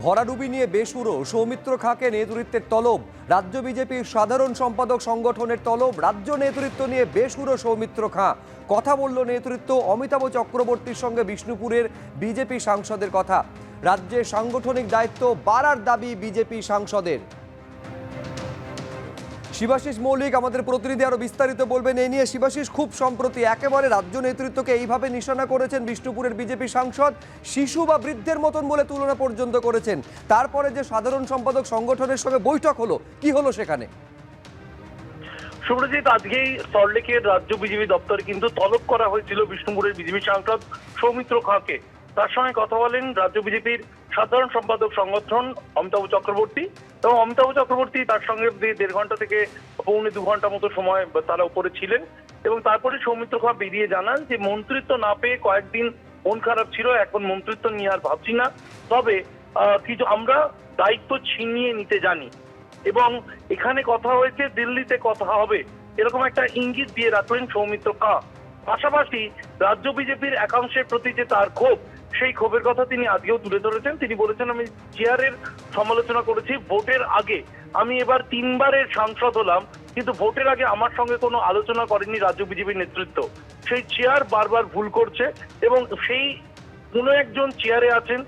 ভরাডুবি নিয়ে বেসুরো সৌমিত্র খাঁকে নেতৃত্বের তলব। রাজ্য বিজেপির সাধারণ সম্পাদক সংগঠনের তলব। রাজ্য নেতৃত্ব নিয়ে বেসুরো সৌমিত্র খাঁ। কথা বলল নেতৃত্ব। অমিতাভ চক্রবর্তীর সঙ্গে বিষ্ণুপুরের বিজেপি সাংসদের কথা। রাজ্যের সাংগঠনিক দায়িত্ব বাড়ার দাবি বিজেপি সাংসদের। শিবাশিস মৌলিক আমাদের প্রতিনিধি আরো বিস্তারিত বলবেন এই নিয়ে। শিবাশিস, খুব সম্প্রতি একেবারে রাজ্য নেতৃত্বকে এইভাবে নিশানা করেছেন বিষ্ণুপুরের বিজেপি সাংসদ, শিশু বা বৃদ্ধের মতন বলে তুলনা পর্যন্ত করেছেন। তারপরে যে সাধারণ সম্পাদক সংগঠনের সঙ্গে বৈঠক হলো, কি হলো সেখানে? সুব্রজিৎ, আজকেই সল্টলেকের রাজ্য বিজেপি দপ্তরে কিন্তু তলব করা হয়েছিল বিষ্ণুপুরের বিজেপি সাংসদ সৌমিত্র খাঁকে। তার সঙ্গে কথা বলেন রাজ্য বিজেপির সাধারণ সম্পাদক সংগঠন অমিতাভ চক্রবর্তী, এবং অমিতাভ চক্রবর্তী তার সঙ্গে 1.5 ঘন্টা থেকে পৌনে 2 ঘন্টা মতো সময় তারা উপরে ছিলেন। এবং তারপরে সৌমিত্র খাঁ বেরিয়ে জানান যে মন্ত্রিত্ব না পেয়ে কয়েকদিন মন খারাপ ছিল, এখন মন্ত্রিত্ব নিয়ে আর ভাবছি না, তবে কিছু আমরা দায়িত্ব ছিনিয়ে নিতে জানি। এবং এখানে কথা হয়েছে, দিল্লিতে কথা হবে, এরকম একটা ইঙ্গিত দিয়ে রাখলেন সৌমিত্র খাঁ। পাশাপাশি রাজ্য বিজেপির একাংশের প্রতি যে তার ক্ষোভ, সেই ক্ষোভের কথা তিনি আজকেও তুলে ধরেছেন। তিনি বলেছেন, আমি চেয়ারের সমালোচনা করেছি, ভোটের আগে আমি এবার 3 বারের সাংসদ হলাম, কিন্তু ভোটের আগে আমার সঙ্গে কোনো আলোচনা করেনি রাজ্য বিজেপির নেতৃত্ব। সেই চেয়ার বারবার ভুল করছে, এবং সেই কোনো একজন চেয়ারে আছেন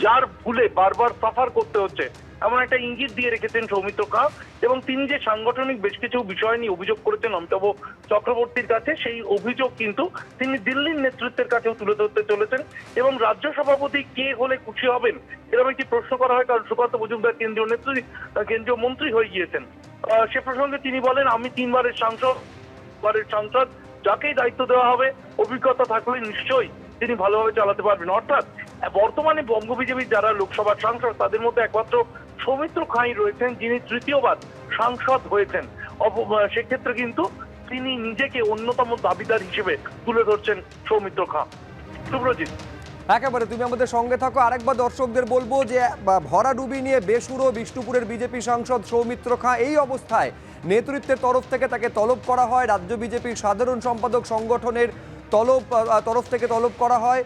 যার ভুলে বারবার সাফার করতে হচ্ছে, এমন একটা ইঙ্গিত দিয়ে রেখেছেন সৌমিত্র খাঁ। এবং তিনি যে সাংগঠনিক বেশ কিছু বিষয় নিয়ে অভিযোগ করেছেন অমিতাভ চক্রবর্তীর কাছে, সেই অভিযোগ কিন্তু তিনি দিল্লির নেতৃত্বের কাছেও তুলে ধরতে চলেছেন। এবং রাজ্য সভাপতি কে হলে খুশি হবেন, এরকম একটি প্রশ্ন করা হয়, কারণ সুকান্ত মজুমদার কেন্দ্রীয় মন্ত্রী হয়ে গিয়েছেন। সে প্রসঙ্গে তিনি বলেন, আমি 3 বারের সাংসদ, যাকেই দায়িত্ব দেওয়া হবে অভিজ্ঞতা থাকলে নিশ্চয়ই তিনি ভালোভাবে চালাতে পারবেন। অর্থাৎ বর্তমানে বঙ্গ বিজেপির যারা লোকসভার সাংসদ, তাদের মধ্যে একমাত্র সৌমিত্র খাঁই রয়েছেন যিনি 3য়বার সাংসদ হয়েছেন। সেক্ষেত্রে কিন্তু তিনি নিজেকে অন্যতম দাবিদার হিসেবে তুলে ধরছেন সৌমিত্র খাঁ। সুব্রজিৎ, একেবারে তুমি আমাদের সঙ্গে থাকো। আরেকবার দর্শকদের বলবো যে ভরাডুবি নিয়ে বেসুরো বিষ্ণুপুরের বিজেপি সাংসদ সৌমিত্র খাঁ। এই অবস্থায় নেতৃত্বের তরফ থেকে তাকে তলব করা হয়, রাজ্য বিজেপির সাধারণ সম্পাদক সংগঠনের তরফ থেকে তলব করা হয়।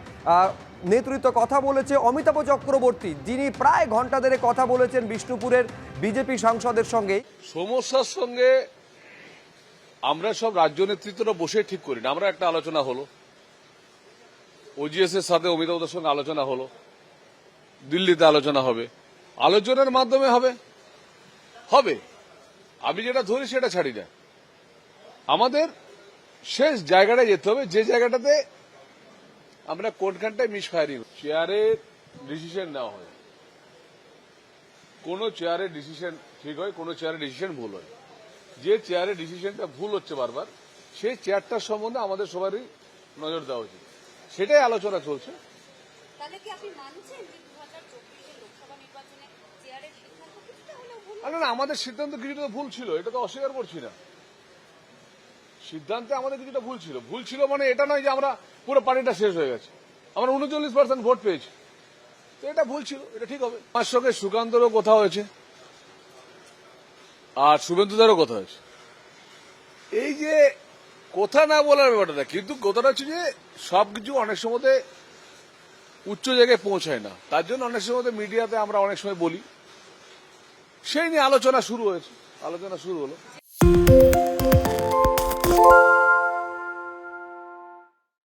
নেতৃত্ব কথা বলেছে অমিতাভ চক্রবর্তী, যিনি প্রায় ঘন্টা ধরে কথা বলেছেন বিষ্ণুপুরের বিজেপি সাংসদের সঙ্গে। সমস্যার সঙ্গে আমরা সব রাজ্য নেতৃত্বরা বসে ঠিক করি না, আমরা একটা আলোচনা হলো, ওজিএস এর সাথে অমিতাভদের সঙ্গে আলোচনা হলো, দিল্লিতে আলোচনা হবে, আলোচনার মাধ্যমে হবে। আমি যেটা ধরি সেটা ছাড়ি না। আমাদের শেষ জায়গাটায় যেতে হবে, যে জায়গাটাতে আমরা কোনখানটায় মিসফায়ারিং, চেয়ারের ডিসিশন নেওয়া হয়, কোন চেয়ারের ডিসিশন ঠিক হয়, কোন চেয়ারের ডিসিশন ভুল হয়। যে চেয়ারের ডিসিশনটা ভুল হচ্ছে বারবার, সেই চেয়ারটার সম্বন্ধে আমাদের সবারই নজর দেওয়া উচিত, সেটাই আলোচনা চলছে। না, আমাদের সিদ্ধান্ত কিছুটা ভুল ছিল, এটা তো অস্বীকার করছি না। সিদ্ধান্তে আমাদের কিছুটা ভুল ছিল মানে এটা নয় যে আমরা পুরো পার্টিটা শেষ হয়ে গেছে, আমরা 39% ভোট পেয়েছি, তো এটা ভুল ছিল, এটা ঠিক হবে। আমার সঙ্গে সুকান্তরও কথা হয়েছে, আর শুভেন্দুদারও কথা হয়েছে। এই যে কথা না বলার ব্যাপারটা, কিন্তু কথাটা হচ্ছে যে সবকিছু অনেক সময় উচ্চ জায়গায় পৌঁছায় না, তার জন্য অনেক সময় মিডিয়াতে আমরা অনেক সময় বলি, সেই নিয়ে আলোচনা শুরু হলো।